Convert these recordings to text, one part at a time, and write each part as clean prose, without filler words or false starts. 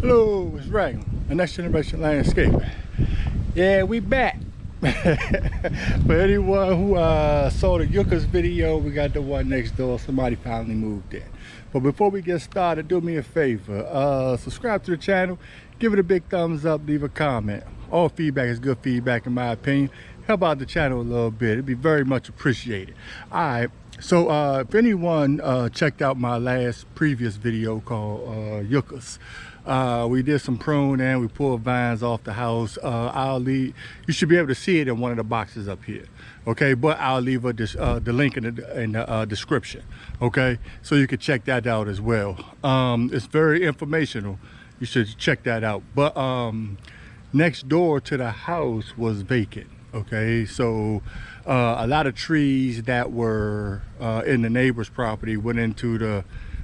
Hello, it's Ray, the Next Generation Landscape. Yeah, we back. For anyone who saw the YUCCAS video, we got the one next door. Somebody finally moved in. But before we get started, do me a favor. Subscribe to the channel, give it a big thumbs up, leave a comment. All feedback is good feedback in my opinion. Help out the channel a little bit. It'd be very much appreciated. All right. So if anyone checked out my previous video called YUCCAS, we did some prune and we pulled vines off the house. You should be able to see it in one of the boxes up here, okay? But I'll leave the link in the description, okay? So you can check that out as well. It's very informational. You should check that out. But next door to the house was vacant, okay? So a lot of trees that were in the neighbor's property went into the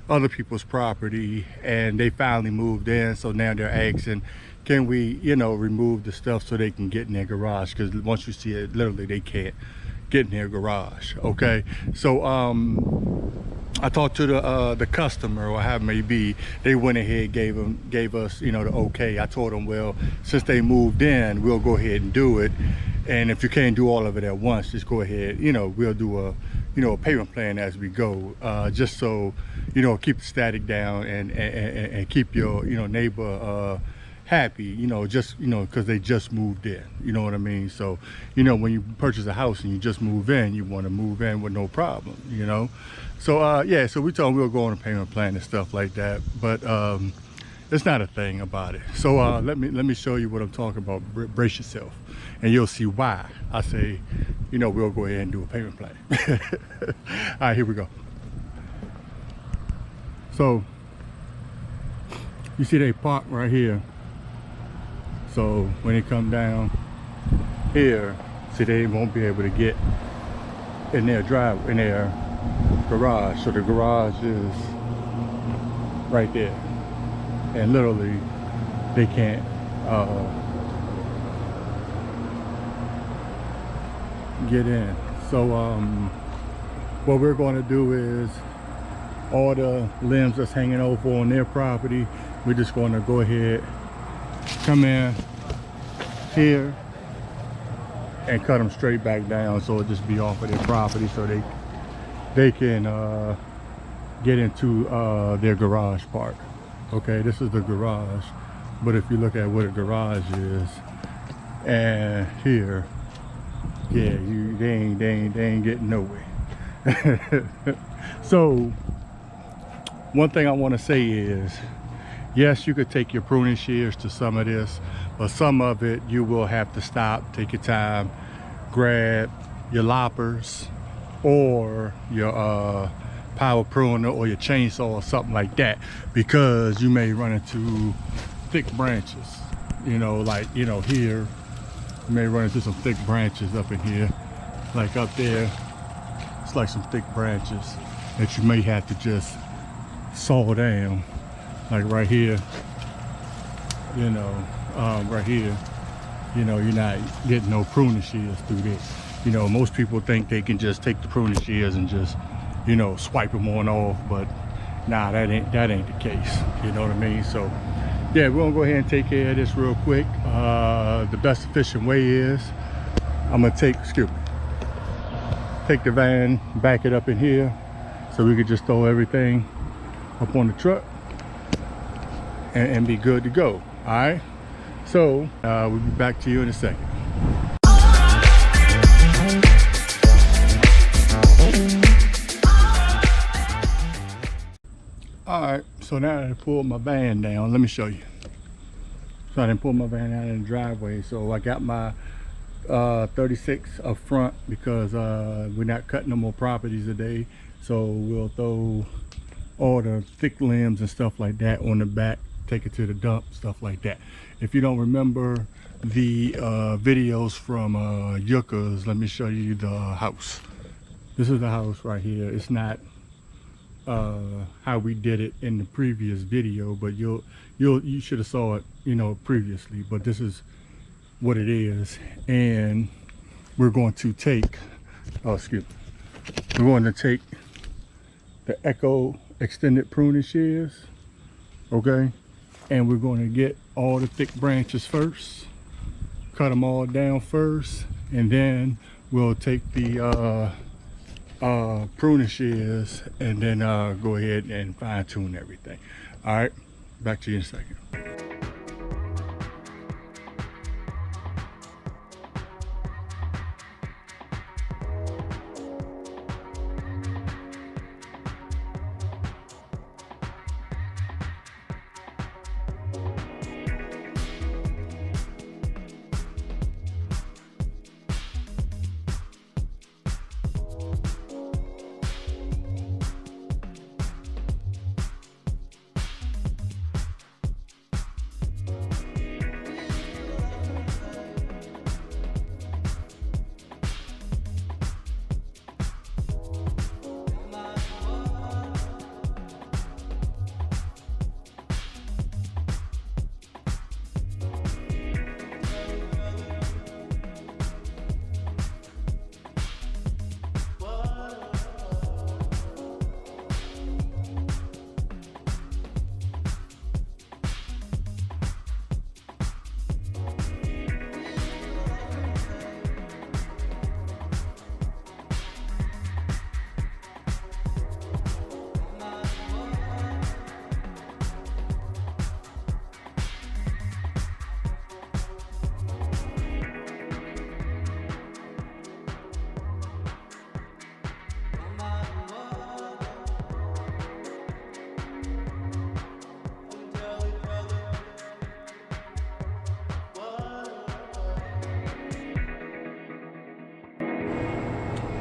other people's property, and they finally moved in. So now they're asking, can we, remove the stuff so they can get in their garage? Because once you see it, literally they can't get in their garage. Okay, so I talked to the customer, or how it may be. They went ahead, gave us the okay. I told them, well, since they moved in, we'll go ahead and do it. And if you can't do all of it at once, just go ahead, we'll do a payment plan as we go, just so keep the static down and keep your neighbor happy, because they just moved in, you know what I mean? So when you purchase a house and you just move in, you want to move in with no problem, so yeah, so we told them we'll go on a payment plan and stuff like that, but it's not a thing about it. So let me show you what I'm talking about. Brace yourself and you'll see why I say we'll go ahead and do a payment plan. All right, here we go. So you see they park right here. So when they come down here, see, they won't be able to get in their garage. So the garage is right there, and literally they can't get in. So what we're going to do is, all the limbs that's hanging over on their property, we're just going to go ahead, come in here and cut them straight back down, so it'll just be off of their property, so they can get into their garage part. Okay, this is the garage, but if you look at what a garage is, and here, yeah, they ain't getting nowhere. So one thing I want to say is, yes, you could take your pruning shears to some of this, but some of it you will have to stop, take your time, grab your loppers or your power pruner or your chainsaw or something like that, because you may run into thick branches, here you may run into some thick branches up in here, like up there. It's like some thick branches that you may have to just saw down, like right here, right here, you're not getting no pruning shears through this. Most people think they can just take the pruning shears and just swipe them on off, but nah, that ain't the case, you know what I mean? So yeah, we're gonna go ahead and take care of this real quick. The best efficient way is, I'm gonna take the van, back it up in here, so we could just throw everything up on the truck and be good to go. All right, so we'll be back to you in a second. All right, so now that I pulled my van down, let me show you. So I didn't pull my van out in the driveway, so I got my 36 up front, because we're not cutting no more properties today, so we'll throw all the thick limbs and stuff like that on the back, take it to the dump, stuff like that. If you don't remember the videos from YUCCAS, let me show you the house. This is the house right here. It's not how we did it in the previous video, but you should have saw it previously, but this is what it is. And we're going to take we're going to take the Echo extended pruning shears, okay, and we're going to get all the thick branches first, cut them all down first, and then we'll take the pruning shears and then go ahead and fine tune everything. All right, back to you in a second.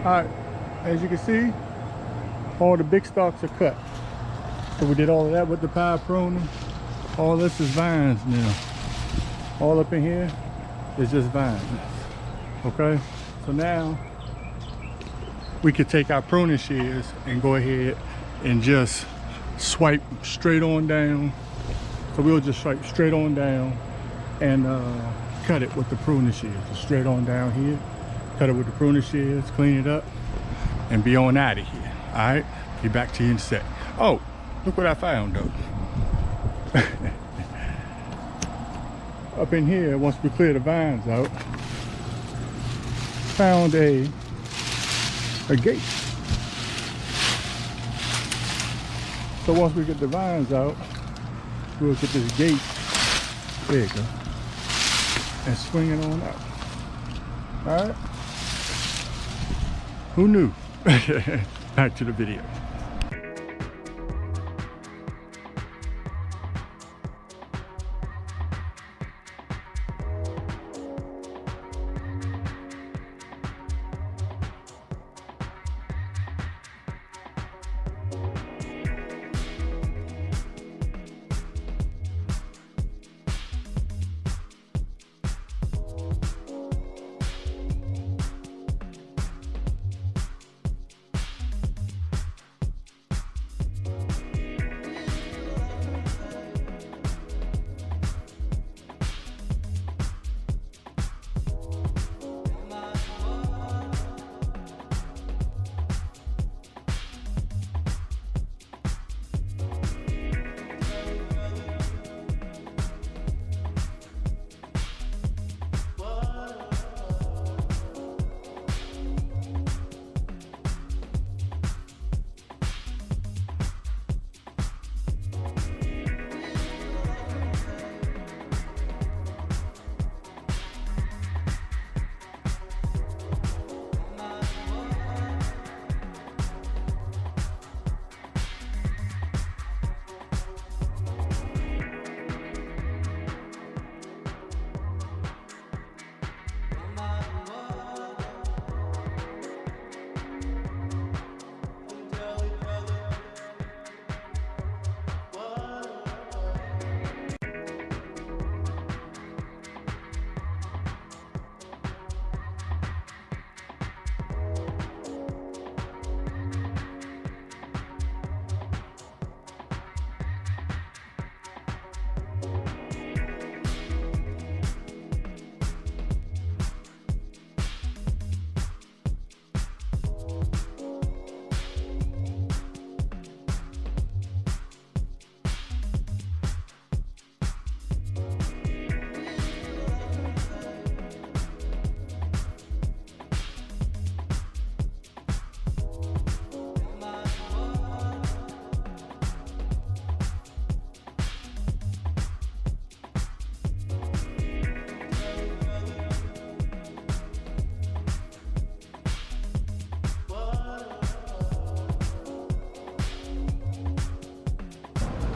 All right, as you can see, all the big stalks are cut. So we did all of that with the power pruning. All this is vines now. All up in here is just vines. Okay, so now we could take our pruning shears and go ahead and just swipe straight on down. So we'll just swipe straight on down and cut it with the pruning shears. Just straight on down here. Cut it with the pruning shears, clean it up, and be on out of here. All right, be back to you in a sec. Oh, look what I found though. Up in here, once we clear the vines out, found a gate. So once we get the vines out, we'll get this gate, there you go, and swing it on out. All right. Who knew? Back to the video.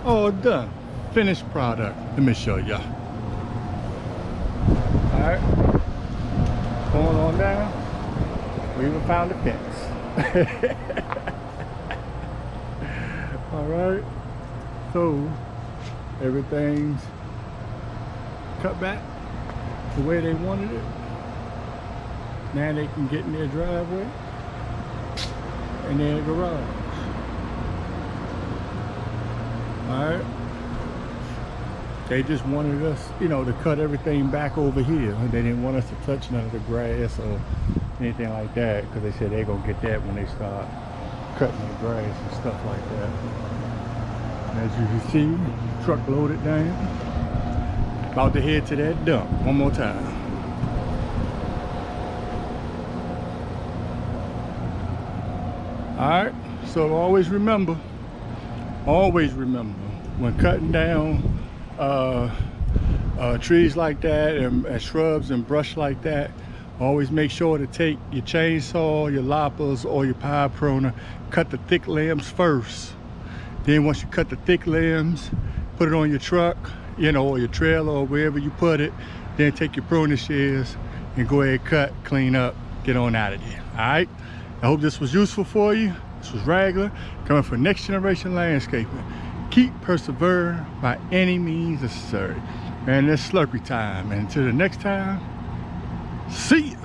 all done. Finished product. Let me show y'all. Alright. Going on down. We even found the fence. Alright. So everything's cut back the way they wanted it. Now they can get in their driveway and their garage. Alright. They just wanted us, you know, to cut everything back over here. They didn't want us to touch none of the grass or anything like that, because they said they're gonna get that when they start cutting the grass and stuff like that. As you can see, truck loaded down. About to head to that dump one more time. Alright, so always remember when cutting down trees like that and shrubs and brush like that, always make sure to take your chainsaw, your loppers, or your power pruner, cut the thick limbs first. Then once you cut the thick limbs, put it on your truck, you know, or your trailer or wherever you put it. Then take your pruning shears and go ahead, cut, clean up, get on out of there. All right, I hope this was useful for you. This was Ragler coming from Next Generation Landscaping. Keep persevering by any means necessary. And it's Slurpee time. And until the next time, see ya.